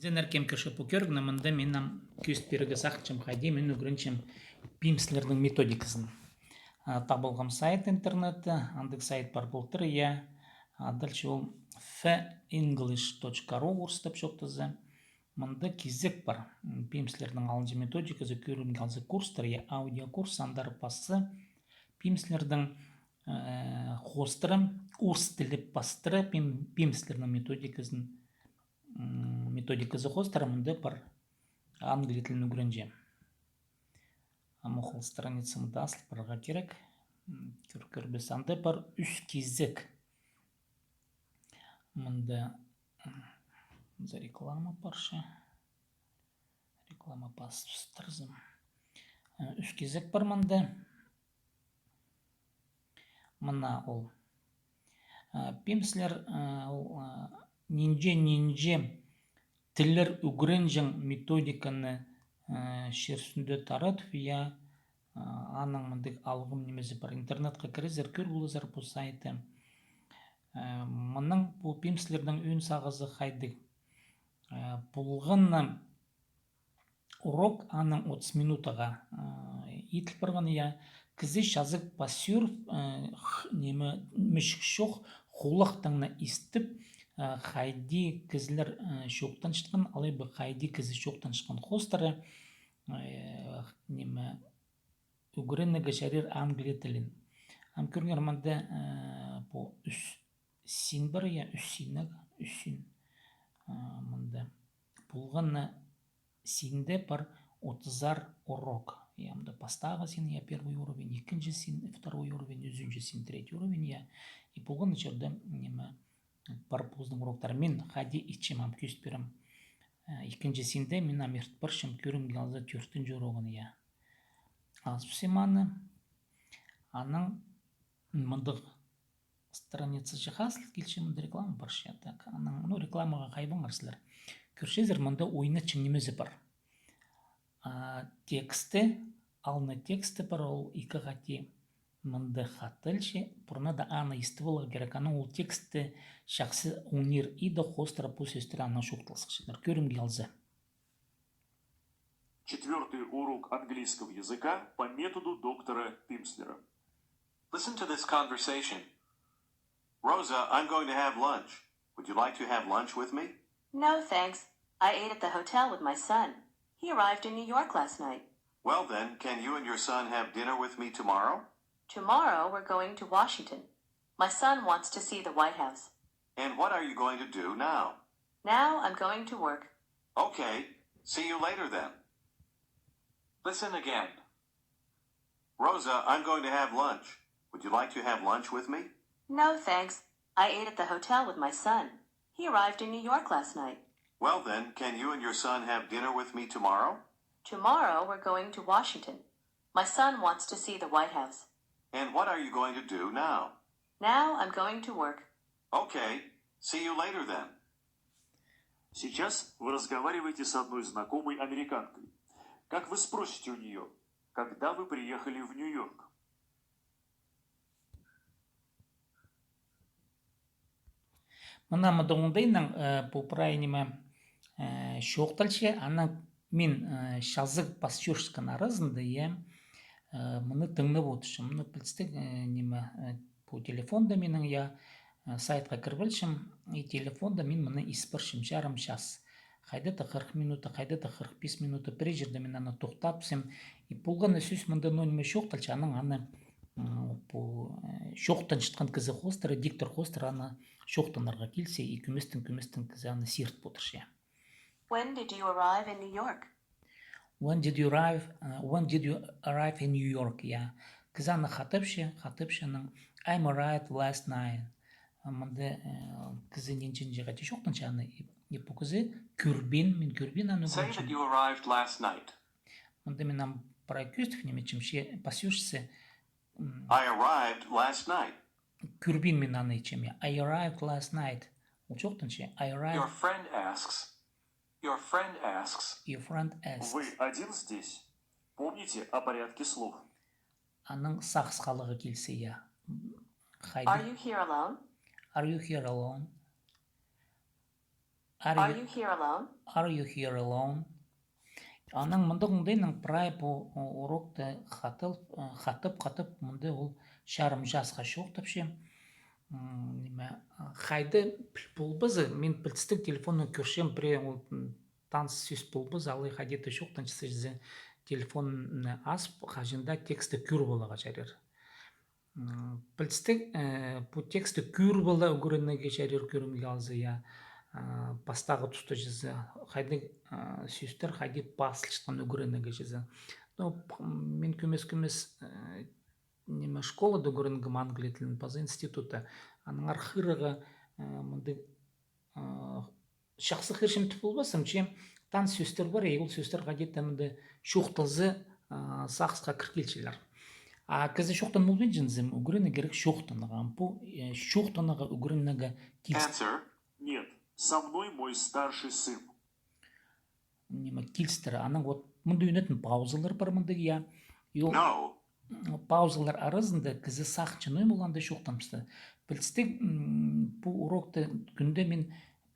Зенеркем кеше покерг намында менам күст береге сахчым хайди мен үгренчем пимслердің методикасын. Табылғам сайт интернетте, андык сайт бар болтыр я. Дальше ол fenglish.ru урстап шоқтызы. Мында кизек бар. Пимслердің алынжы методикасы көрім қалзы курстар я аудиокурс андар пасы. Пимслердің хостырым урс тіліп бастыры пимслердің методикасы хостырымында бар англия тілін үгренже. Амохол страницамда асыл барға керек. Көрбес анда бар үш кезек. Мында за реклама барша. Реклама бастырзым. Үш кезек бар мында. Мына ол. Пимслер нинже тілер үгренжің методиканы шерсінде таратып, я аның мындық алғым немесе бар интернетқа кірізер көр болызар бұл сайты. Мұның бұл пимслердің өн сағызы қайдық. Бұлғын урок аның 30 минутаға етіл барғаны я кізі жазық пасюр немі мүшік шоқ құлықтыңына істіп қайди кізілер шоқтан шыққан, алайбы қайди кізі шоқтан шыққан қостары немі үгіріннігі шәрер англия тілін. Көргер мында бұл үш син бар, я үш син мында бұлғаны синде бар 30 урок. Ямда постава син, я первый уровень, екінші син, второй уровень, үзінші син, третий уровень, я. И бұлғаны жерді немі бар бұздың уроктар. Мен хади ичемам көст берім. Екінші синде мен амерт баршым көрім қалзы 4-ші урогыны, я. Аз всеманы аның мындық страница жахасыл келші мында реклама баршы. Аның рекламаға қайбың арсылар. Көршезер мында ойына чыңнемезі бар. Тексті, алны тексті бар, ол екі қати мында қатылшы. Бұрына да ана истывылығы керек. Аны ол тексті шақсы унир ида хостыра пусестері ана шоқтылсықшыдар. Көрім келзі. 4-й урок английского языка по методу доктора Пимслера. Listen to this conversation. Rosa, I'm going to have lunch. Would you like to have lunch with me? No, thanks. I ate at the hotel with my son. He arrived in New York last night. Well then, can you and your son have dinner with me tomorrow? Tomorrow we're going to Washington. My son wants to see the White House. And what are you going to do now? Now I'm going to work. Okay, see you later then. Listen again. Rosa, I'm going to have lunch. Would you like to have lunch with me? No, thanks. I ate at the hotel with my son. He arrived in New York last night. Well then, can you and your son have dinner with me tomorrow? Tomorrow we're going to Washington. My son wants to see the White House. And what are you going to do now? Now I'm going to work. Okay, see you later then. Сейчас вы разговариваете с одной знакомой американкой. Как вы спросите у нее, когда вы приехали в Нью-Йорк? Мына мұдығындайның бұл прайнеме шоқталшы, ана мен шазық пасчуршқан арызынды, мұны тыңнып отыршым. Мұны білістік неме бұл телефонда менің сайтқа кірбілшім, и телефонда мен мұны испіршім жарым час. Қайдата 40 минута, қайдата 45 минута, бір жерде мен аны тоқтапсым. И бұлғаны сөз мұнда нөліме шоқталшы, аның аны шоқтан шытқан кізі хостыры, диктор хостыры аны шоқтанарға келсе, и күмістің кізі аны серт бұтыршы. When did you arrive in New York? When did you arrive in New York? Кізі аны қатыпшының I'm arrived last night. Мұнда кізі неншін жағаты шоқтаншы аны. Бұл кізі күрбен, мен күрбен аны Say that you arrived last night. Мұнда мен ам парай көстік немечімше пасюшсы. I arrived last night. Күрбен мен аны ечем. I arrived last night. Ол шоқтаншы. Your friend asks. Your friend asks. Вы один здесь? Помните о порядке слов. Аның сақсқалығы келсе, Are you here alone? Are you here alone? Are you here alone? Are you here alone? Аның мындығындайның прай бұл урокты қатып мұнды ол шарым жасға шоқтапшы. Қайды болбызы, мен білістік телефонын көршем біре таныс сөз болбыз, алы қадеті шоқтанчысы жызы телефон асып, қажында тексті көр болаға жарыр. Білістік бұл тексті көр бола үгірінеге жарыр көрімге алзы, я бастағы тұсты жызы, қайды сөздер қайды басылшытқан үгірінеге жызы. Мен көмес неме школада үгірінгім англия тілін пазы института. Аныңар хырыға мұнды шақсы хыршымты болбасым, че тан сөздер бар, ол сөздер қадетті мұнды шоқтылзы сақсқа кіркелшілер. Кізі шоқтан болбен жынзым, үгіріні керек шоқтаныға. Бұл шоқтаныға үгірініға келістір. Answer. Нет. Со мной мой старший сын. Неме келістір. Аның мұнды өнетін паузалар бар мұнды, я. No. Паузалар арасында кізі сақчыны болғанда шоқтамысты. Білістік, бұл урокты күнде мен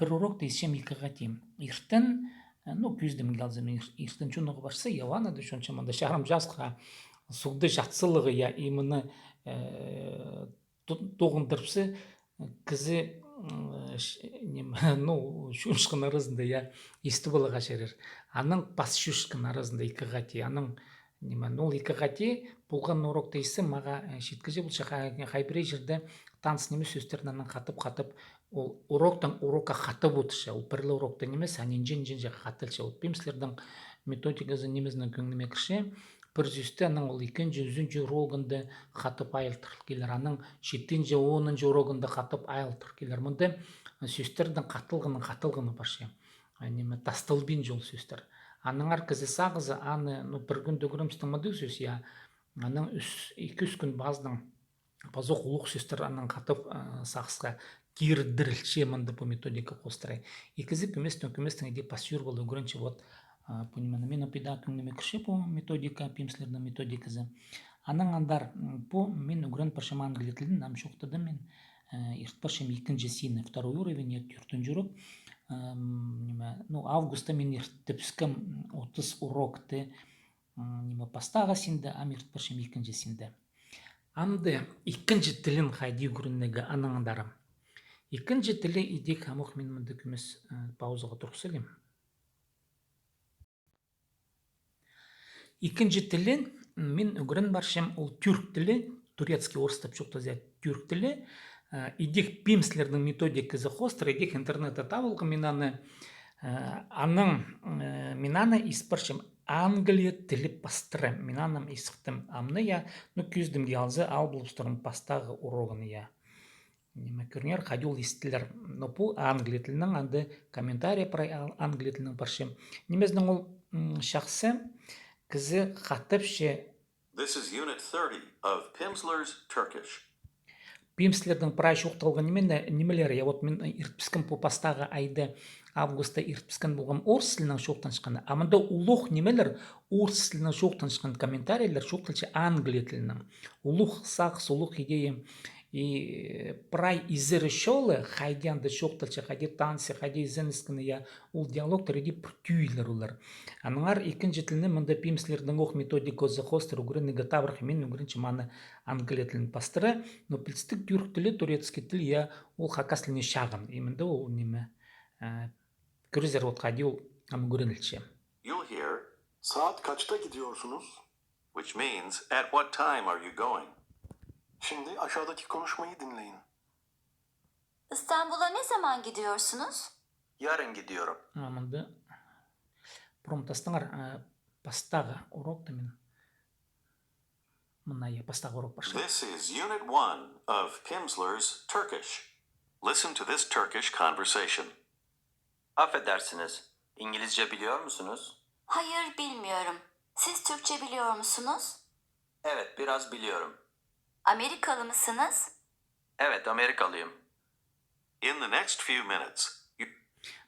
бір урокты есем екіға тем. Иртін, көздім қалзым, иртін чонығы башса, яванады шонша мында шағырым жасқа суды жатсылығы, я имыны тоғындырпсы, кізі шүшкін арасында, я есті болыға шерер. Аның бас шүшкін арасында екіға те, аның ол екіға те, болған урокты есі маға шеткізе бұл қайбірей жерді таныс немес сөздерін қатып, ол уроктан урокқа қатып отыршы, ол бірлі урокта немес, жен қатылшы. Ол пемслердің методикасы немезінің көңіліме кірше, бір сөзді ол 2-3 урогынды қатып айылтыр келер, аның 7-10 урогынды қатып айылтыр келер. Мұнды сөздердің қатылғыны баршы. Тастылбен жол сөздер. Аның арқызы сағызы, аны бір күн дөгірімстің мұды сөз, я аның 2-3 күн базық ұлық сөздер аның қатып сағызға кирдірілше мұнды бұл методика қостырай. Екізі көместің еде пасюр болды үгірінші вот, мен опида күнлеме кірше бұл методика, пемслердің методикасы. Аның андар бұл мен үгірін паршам англия тілін нам шоқтады мен ирт паршам 2-ші сені, 2 уровень, 4 урок. Августа мен ирттіпскім 30 урокты пастаға сенді, ирт паршам 2-ші сенді. Амды 2-ші тілін қайды үгіріннегі анаңдарым. 2-ші тілі идек амық мен мұнды көмес паузаға тұрқсылым. 2-ші тілі мен үгірін баршым ол түрк тілі, турецкий орыстап жоқтазия түрк тілі. Идек пимслердің методикасы қостыр, идек интернетті табылғы мен аны испаршым Англия тілі пастыры. Мен аным исықтым амны, я, көздім келзі ал бұлыстырым пастағы урогыны, я. Көрінер, қадюл естілер. Бұл Англия тілінің анды комментарий прай Англия тілінің паршым. Немездің ол шақсы кізі қатыпшы. This is Unit 30 of Pimsleur's Turkish. Пимслердің прай шоқталғы немелері, я вот мен иртпіскін по пастағы айды августа иртпіскін болған орыс тілінің шоқтан шыққаны. Амында улух немелер орыс тілінің шоқтан шыққан комментарийлер шоқталшы Англия тілінің. Улух сақс, улух идея и прай изірі шолы хайдянды шоқталшы, хайде тансы, хайде изініскіні, я ол диалогтар еде пүртүйлер олар. Аныңар 2-ші тіліні мұнда пимслердің оқ методикозы қостыр үгірінігі табырқы мен үгірінші маны Англия тілін пастыры, но пілістік түрк тілі, турецкий тіл, я ол хакас тіліне шағын. Емінді ол неме көрізер отқади ол үгірінілші. You'll hear, Saat kaçta gidiyorsunuz? which means, at what time are you going? Şimdi aşağıdaki konuşmayı dinleyin. İstanbul'a ne zaman gidiyorsunuz? Yarın gidiyorum. Амынды промтастыңар пастағы урокты мен мұнайы пастағы урок башы. This is Unit 1 of Pimsleur's Turkish. Listen to this Turkish conversation. Affedersiniz, İngilizce biliyor musunuz? Hayır, bilmiyorum. Siz Türkçe biliyor musunuz? Evet, biraz biliyorum. Amerikalı mısınız? Evet, Amerikalıyım. In the next few minutes,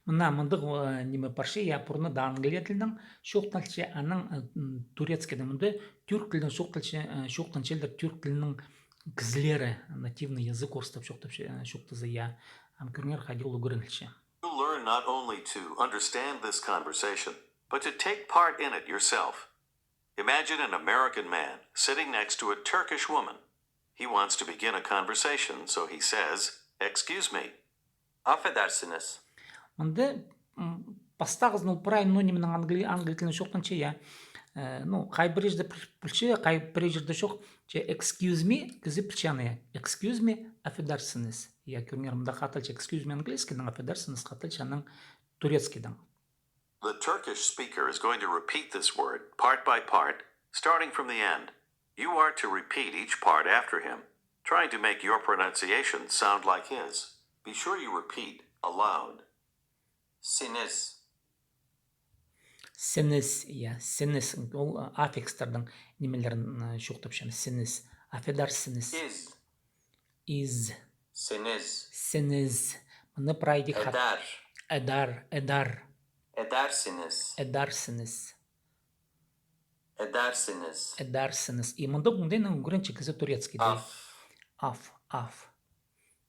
Мына мындық неме паршы, я пұрны да Англия тілінің шоқталшы, аның турецкеді мұнды түрк тілінің шоқтаншелдер түрк тілінің кізлері, нативный язык орыстап шоқтазы, я көрінер қадиолы көрінілші. you'll learn not only to understand this conversation, but to take part in it yourself. Imagine an American man sitting next to a Turkish woman. He wants to begin a conversation, so he says, "Excuse me." Affedersiniz. Мында бастағыз ну правильно неменің англи тілін шоқтанча я. Ну, қай бір жерде пілші, қай бір жерде шоқ. Excuse me, кізі пілшаны. Excuse me, affedersiniz. Я көрінер мұнда қатылча excuse me английскийдің, affedersiniz қатылчаның турецкийдің. The Turkish speaker is going to repeat this word part by part, starting from the end. You are to repeat each part after him, trying to make your pronunciation sound like his. Be sure you repeat aloud. Siniz. Сiniz, я, siniz, ол аффикстардың немелерін шоқтап шамыз. Siniz, affedersiniz. Is. Siniz. Siniz. Мұны прайдик хат. Eder. Edersiniz. Edersiniz. И мұнда бұндайның үгірінчі кізі турецкий. Af.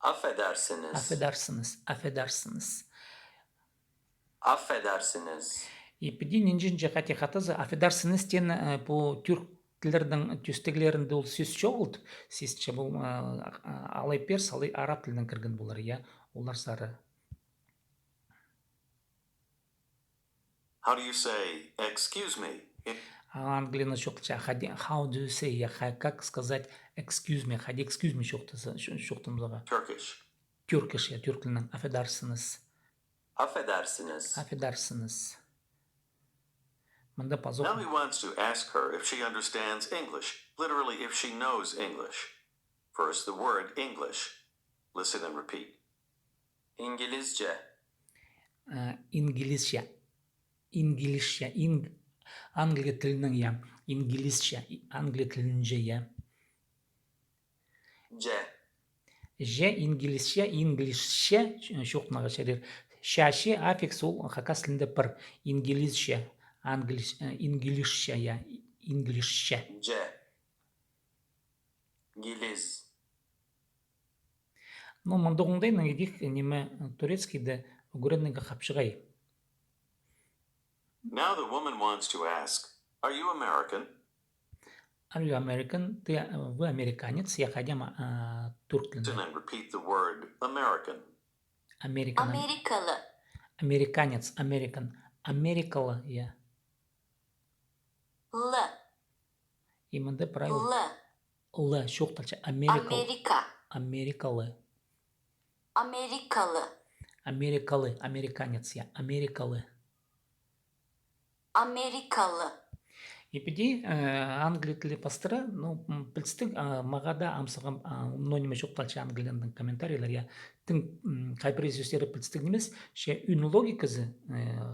Affedersiniz. И педи нинжинже хати хатазы affedersiniz тен по түрк тілдердің түстегілерінде ол сөз жоғылды. Сесче бұл алай перс, алай араб тілдің кірген болар, я. Олар сары. How do you say, excuse me? Английно шоқтыча, how do you say, я, как сказать excuse me, хади excuse me шоқтымызға. Turkish, я, түрк тілінің affedersiniz. Мында пазоқ. Now he wants to ask her if she understands English, literally if she knows English. First, the word English. Listen and repeat. İngilizce. İngilizce. Angliya тілінің, я. İngilizce. Angliya тілінже, я. İngilizce. Шоқтынаға шәрер. Шәші аффикс ол қақас тілінде бір. İngilizce. İngilizce, я. İngilizce. Giliz. Но мұнда оңдайның едік неме турецкийді үгіріннігі қапшығай. Now the woman wants to ask, are you American? Are you American? Вы американец, я ходим турк тілінде. And repeat the word American. Amerikalı. Американец, American. Америкалы, я. L. И мұнда правильно. Л, шоқталча. Америкалы. Американец, я. Америкалы. И педи Англия тілі пастыры, ну, білістік, мағада амсығым нониме шоқталча Англияның комментарийлер, я. Тің қайпырезюстері білістік немес, ше үн логикізі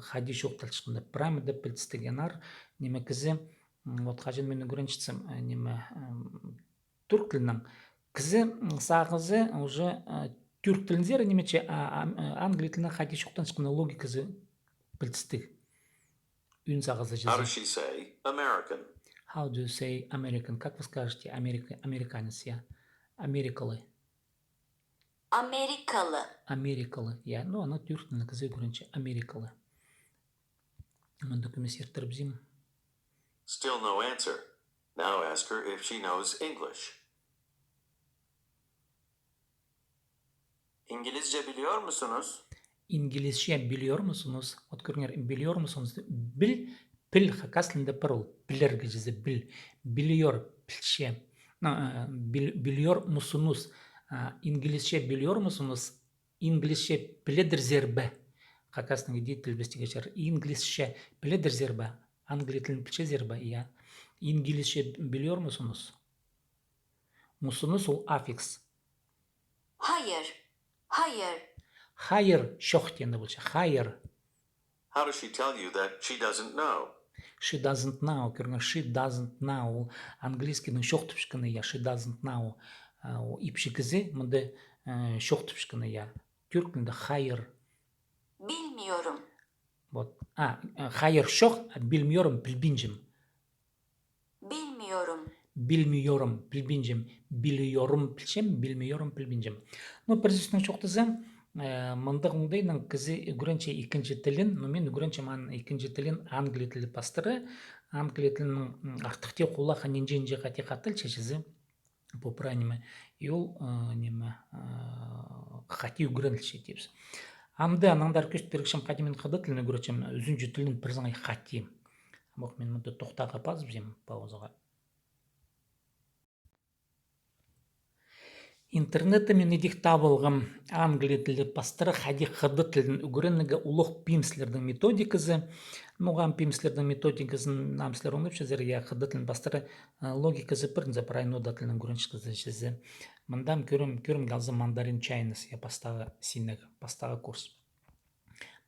хади шоқталчықында. Прамеда білістік янар, неме кізі, вот қажын мені көріншітсім, неме түрк тілінің. Кізі сағызы уже түрк тіліндері немече Англия тілінің хади шоқталчықында логикізі білістік. Үн сағызы жазы. How does she say American? How do you say American? Как вы скажете американец, я? Америкалы. Я. Ну, она түрк тілінің кізі көрінше. Америкалы. Мұнда көмес ертіріп зим. Still no answer. Now ask her if she knows English. İngilizce biliyor musunuz? İngilizce biliyor musunuz? Вот көріңер, biliyor musunuz? Bil, pil, қақас тілінде пырыл. Білерге жезі, bil. Biliyor, pilше. Biliyor musunuz? İngilizce biliyor musunuz? İngilizce біледірзер бі. Қақас тілінде дейді тілбестіге жер. İngilizce біледірзер бі. Англия тілін pilşezер бі, я. İngilizce biliyor musunuz? Musunuz ол аффикс. Hayır, şoқ тенді болча. Hayır. How does she tell you that she doesn't know? She doesn't know. Көріңер, she doesn't know. Английскийдің шоқ түпшкіні, я. She doesn't know. Ипші кізі, мұнды шоқ түпшкіні, я. Түрк тілінде hayır. Bilmiyorum. Вот. Hayır şoқ, bilmiyorum, bilbinjim. Bilmiyorum, bilbinjim. Biliyorum, bilsем, bilmiyorum, bilbinjim. Ну, перезістің шоқтызы, мындық оңдайның кізі үгірінше екінші тілін, но мен үгірінше маған екінші тілін англия тілі пастыры, англия тілінің артықте қола ханенжен қати қаттыл чешізі по правильному, и ол неме қати үгірінше депсі. Амды анаңдар көшт бергішім қати мен қады тілін үгірінчем үзінші тілін бірзіңай қати. Амық мен мұнды тоқтаға пазып жем паузаға. Интернетті мен едік табылғым англия тілі пастыры хади қыды тілін үгіріннігі ұлық пимслердің методикізі. Нұған пимслердің методикізін намслер оңдып шезер, я қыды тілін пастыры логикізі бірінзі прайнода тілін үгіріншкізі шезі. Мындам көрім қалзы мандарин чайныс, я пастағы синегі, пастағы курс.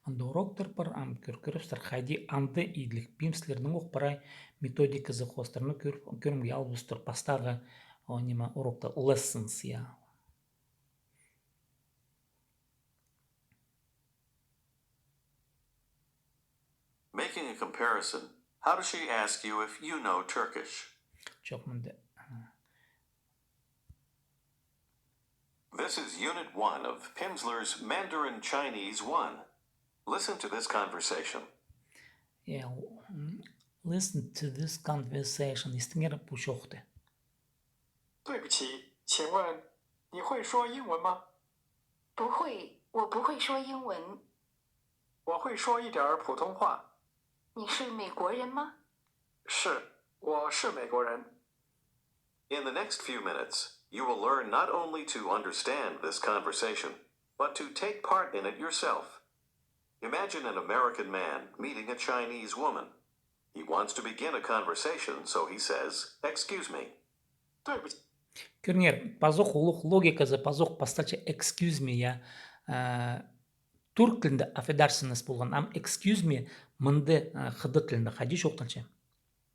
Мында уроктар бар, көріпстір хади анды идлік пимслердің оқ парай методикізі қостырны көрімге албыстыр пастағы нема урокта lessons, я. Making a comparison, how does she ask you if you know Turkish? Çok mında. This is Unit 1 of Pimsleur's Mandarin Chinese 1. Listen to this conversation. Yeah, listen to this conversation. İstinger bu şoğdu. 对不起，请问你会说英文吗？不会，我不会说英文。我会说一点儿普通话。你是美国人吗？是，我是美国人。In the next few minutes, you will learn not only to understand this conversation, but to take part in it yourself. Imagine an American man meeting a Chinese woman. He wants to begin a conversation, so he says, "Excuse me." 对不起。 Көрінер, пазоқ ұлық логикасы, пазоқ пастача excuse me, я. Түрк тілінде affedersiniz болған, ам excuse me, мынды қыды тілінде, хади жоқтанша.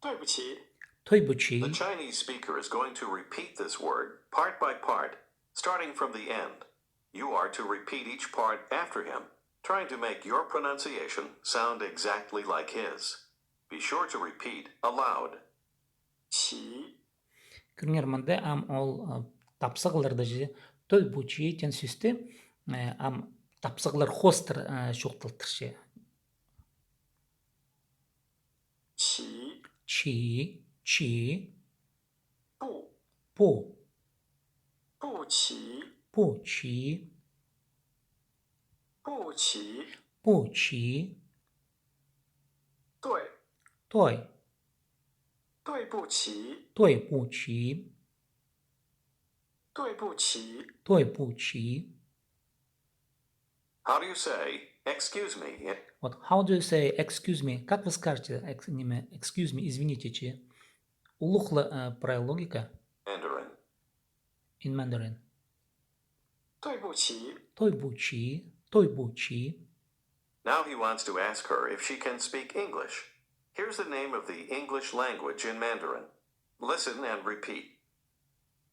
对不起。 Тойбучи. The Chinese speaker is going to repeat this word part by part, starting from the end. You are to repeat each part after him, trying to make your pronunciation sound exactly like his. Be sure to repeat aloud. 起。 Көрінер, мында ам ол тапсығыларды же тойбучи тен сүсті, ам тапсығылар хостыр жоқтылтыр ше. 起。 Чи. 不。 По. 不起。 Почи. 不起。 Почи. 对。 Той. 对不起。 Тойбучи. 对不起。 Тойбучи. How do you say, "Excuse me"? Вот, how do you say excuse me? Как вы скажете excuse me, извините, че? Улухла про логика Mandarin. in Mandarin. 对不起。 Тойбучи. Now he wants to ask her if she can speak English. Here's the name of the English language in Mandarin. Listen and repeat.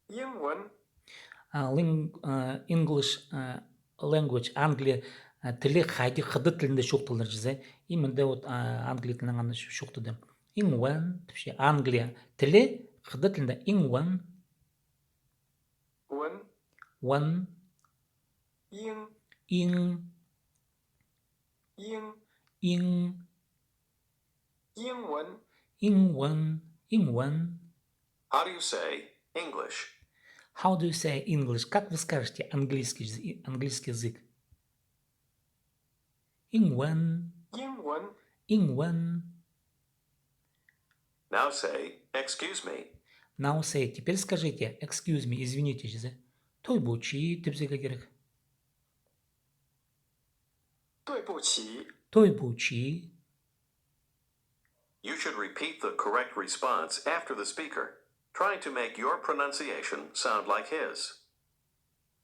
英文。 English language, Англия тілі қайды қыды тілінде шоқтылар жүзі. Имінде от Англия тілінің ғана шоқтыды. Ингуан, тіпше Англия тілі қыды тілінде ингуан. 文。 Уан. 英。 Ин. 英。 Ин. 英文。 Ингуан. How do you say English? How do you say English? Как вы скажете английский язык? Ингуан. 英文。 Ингуан. Now say, "Excuse me." Now say, теперь скажите, excuse me, извините, жүзі. Тойбучи, тіпсеге керек. 对不起。 Тойбучи. You should repeat the correct response after the speaker, trying to make your pronunciation sound like his.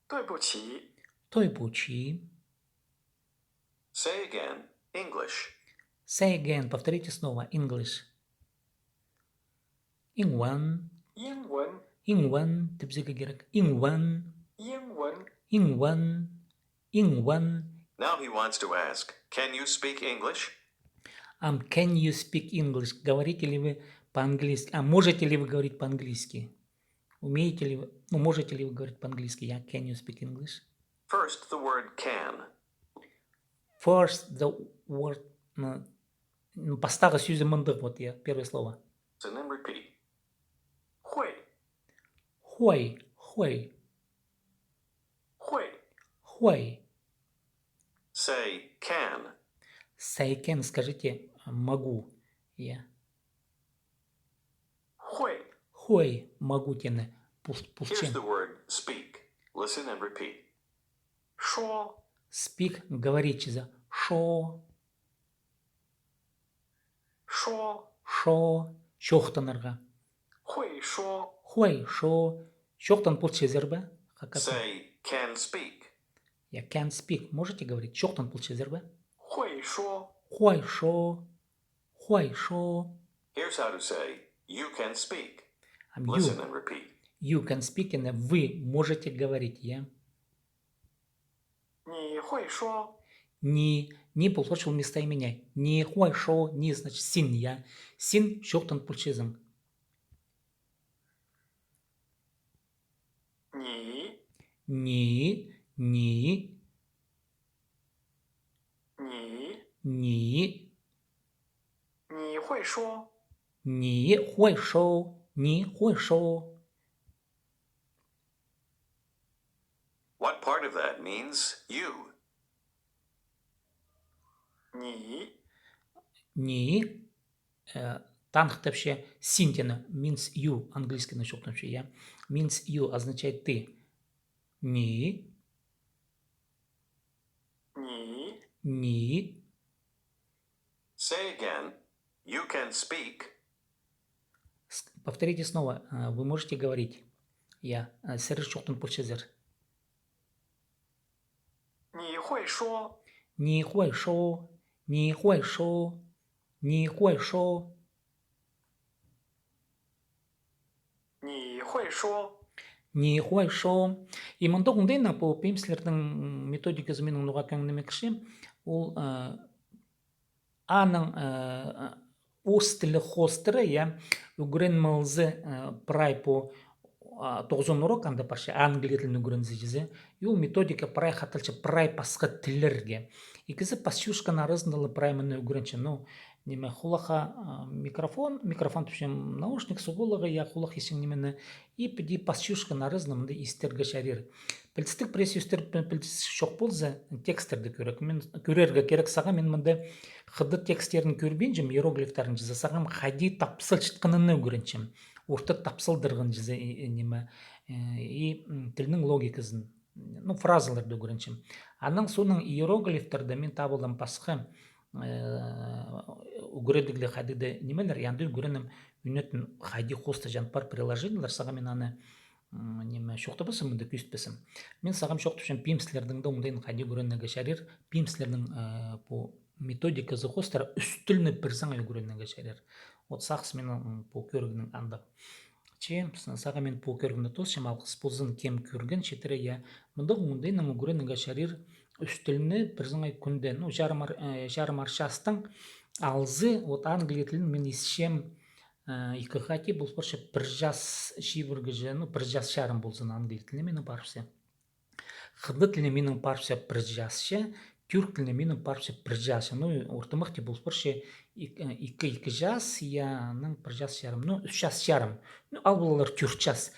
对不起。 Тойбучи. Say again, English. Say again, повторите снова, English. Ингуан. 英文。 Ингуан, тіпсеге керек. Ингуан. 英文。 Ингуан. Ингуан. Now he wants to ask, "Can you speak English?" Can you speak English? Говорите ли вы по-английски? Можете ли вы говорить по-английски? Умеете ли вы? Можете ли вы говорить по-английски? Can you speak English? First, the word can. First, the word... Бастағы сөзі мындық, вот, я, первое слово. And then repeat. 会 Хуй. 会 Say can. Say can, скажите, могу. Я. 会 Хуй, могу тяны. Here's Пулчен. the word speak. Listen and repeat. 说 Speak, говорить, за. Шо. 说 Шохтанырға. 会说 Хуй, шо. Шохтан пулчезер бе? Say can speak. Я can speak. Можете говорить? Шохтан пулчезер бе? 会说 Хуй, шо. Here's how to say you can speak. You Listen and repeat. can speak, and вы можете говорить. Я. 你会说 Не получил местоимение. Не хуй, шо, не значит син. Я. Син шохтан пулчезем. 你 Не. 你 你会说 Не хуй, шо. Не хуй, шо. What part of that means you? 你 Не. Танх вообще синтина means you. Английский на шохтан вообще. Я. Means you означает ты. Не. Не. Say again. You can speak. Повторите снова. Вы можете говорить. Я. Сэр шохтан пулчезер. 你会说 Не хуй, шо. Не хуй, шо. Не хуй, шо. 你会说 Не хуй, шо. И мандогундайна по пимслердің методикасы менің нұға кәңнемекші. Ол аның ос тілі хостыры, я, үгірен мылзы прай по 9 урок анда парша англия тілін үгірен зіжізі. И ол методика прай хатылчы прай пасқы тілерге. И кізі пасюшка нарызындылы прай мұны үгіренші. Ну, неме хулаха микрофон түшем наушник суғылығы, я хулах есің немені. И піді пасюшка нарызынымды истерге шарир. Пілістік пресс-юстер пілістік шоқ болзы текстерді көрерге керек саға мен мұнды қыды текстерін көрбенжім, иероглифтарын жызы сағам хади тапсыл шытқыныны көреншім. Орты тапсылдырғын жызы неме. И тілінің логикасын, ну, фразаларды көреншім. Аның соның иероглифтарды мен табылым пасқы үгіредіглі хадиді немелер, янды үгіренім үнетін хади хоста жанпар приложениялар саға мен аны неме шоқты басым, мұнда күстпесім. Мен сағам шоқты үшін пимслердің да ұмдайын хади үгіренігі шарир, пимслердің по методикасы хостар үстіліні бірзаңа үгіренігі шарир. От сақс мен по көргінің андық. Че, саға мен по көргіні тосшым, алқыс болзын кем көрген шетірі, я, мұнда ұмдайын үгіренігі шарир үстіліні бірзаңа күнде, ну, жарым аршастың алзы, от англия тілін мен есшем екі хати бұл споршы бір жас шивіргі ну, бір жас шарым болсын англия тіліне менің парсы. Қыды тіліне менің парсы бір жасшы, түрк тіліне менің парсы бір жасы. Ну, ортымықты бұл споршы екі жас, яның бір жас шарым, ну, үш жас шарым. Ну, ал болалар түрк жас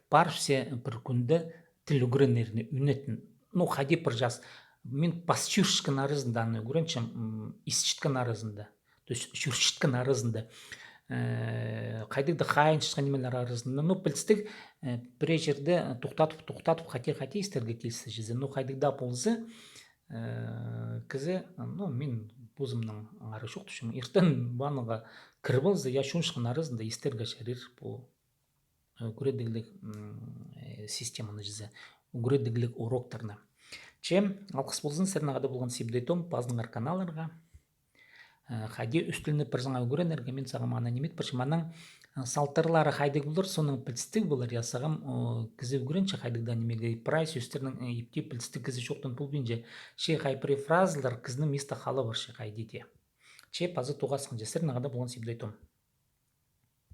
парсы бір күнді тіл үгіренеріне үнетін. Ну, хади бір жас. Мен пасчүршкі нарызында үгіреншім, исчіткі нарызында. То есть шүршіткі нарызында. Қайдықты қайын шыққан немелер арызында. Ну, білістік бір жерді тоқтатып, қате істерге келсі жезі. Ну, қайдықда болзы, кізі, ну, мен бозымның ары шоқты үшін. Ертен баныға кір болзы, я шүршікі нарызында істерге шарир по үгіредігілік системаны жезі. Үгіредігілік уроктарына. Чем, алқыс болзын, сәрін ағады болған себдейтом, баздыңар каналарға. Хади үстіліні бір заңа үгіренерге мен сағым ана немет бірші маның салтырлары хайдық болыр, соның пілістік болыр. Я сағым кізі үгіренші хайдықда немеге прайс үстерінің епте пілістік кізі шоқтан пұлбенже. Шей хай префразылар кізінің месті қалы бар шей хайдете. Че пазы тоғасқын жесірін ағада болған себдейтом.